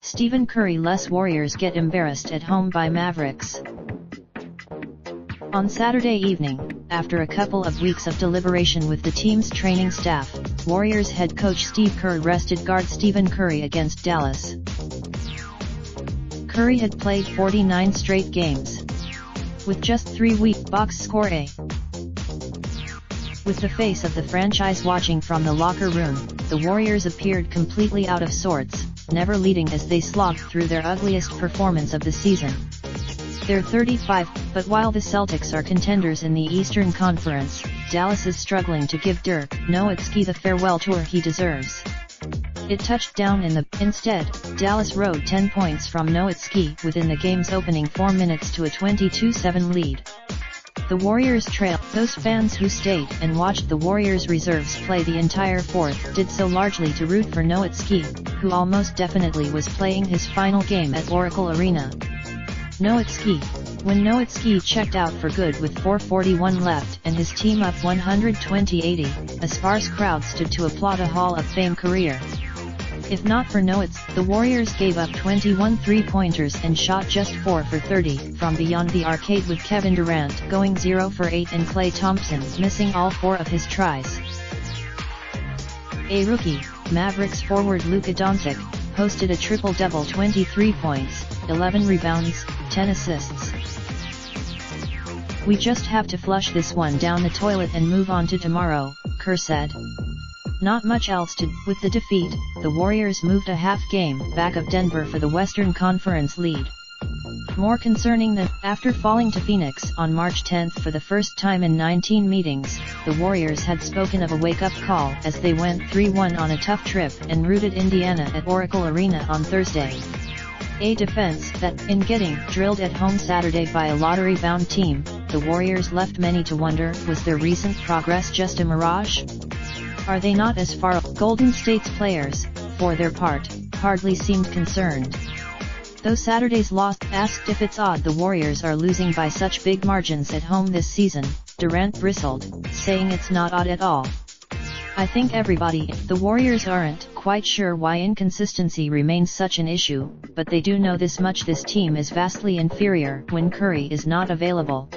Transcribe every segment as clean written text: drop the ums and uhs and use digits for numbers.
Stephen Curry lets Warriors get embarrassed at home by Mavericks. On Saturday evening, after a couple of weeks of deliberation with the team's training staff, Warriors head coach Steve Kerr rested guard Stephen Curry against Dallas. Curry had played 49 straight games. With just 3 weeks, box score A. With the face of the franchise watching from the locker room, the Warriors appeared completely out of sorts, never leading as they slogged through their ugliest performance of the season. They're 35, but while the Celtics are contenders in the Eastern Conference, Dallas is struggling to give Dirk Nowitzki the farewell tour he deserves. It touched down instead, Dallas rode 10 points from Nowitzki within the game's opening 4 minutes to a 22-7 lead. The Warriors trail. Those fans who stayed and watched the Warriors reserves play the entire fourth did so largely to root for Nowitzki, who almost definitely was playing his final game at Oracle Arena. When Nowitzki checked out for good with 4:41 left and his team up 120-80, a sparse crowd stood to applaud a Hall of Fame career. If not for Nowitzki, the Warriors gave up 21 three-pointers and shot just 4 for 30 from beyond the arcade, with Kevin Durant going 0 for 8 and Klay Thompson missing all 4 of his tries. A rookie, Mavericks forward Luka Doncic, posted a triple-double: 23 points, 11 rebounds, 10 assists. "We just have to flush this one down the toilet and move on to tomorrow," Kerr said. Not much else to. With the defeat, the Warriors moved a half game back of Denver for the Western Conference lead. More concerning than, after falling to Phoenix on March 10 for the first time in 19 meetings, the Warriors had spoken of a wake-up call as they went 3-1 on a tough trip and routed Indiana at Oracle Arena on Thursday. A defense that, in getting drilled at home Saturday by a lottery-bound team, the Warriors left many to wonder, was their recent progress just a mirage? Are they not as far? Golden State's players, for their part, hardly seemed concerned. Though Saturday's loss asked if it's odd the Warriors are losing by such big margins at home this season, Durant bristled, saying it's not odd at all. "I think the Warriors aren't quite sure why inconsistency remains such an issue, but they do know this much: this team is vastly inferior when Curry is not available."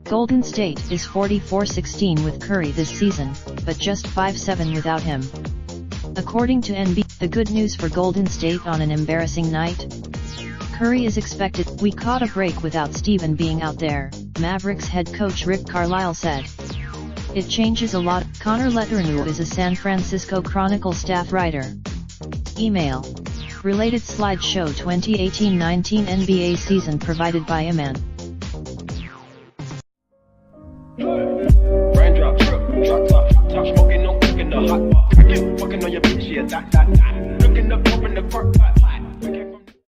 Golden State is 44-16 with Curry this season, but just 5-7 without him. According to NBA, the good news for Golden State on an embarrassing night? Curry is expected. "We caught a break without Stephen being out there," Mavericks head coach Rick Carlisle said. "It changes a lot." Connor Letourneau is a San Francisco Chronicle staff writer. Email. Related slideshow 2018-19 NBA season provided by Iman.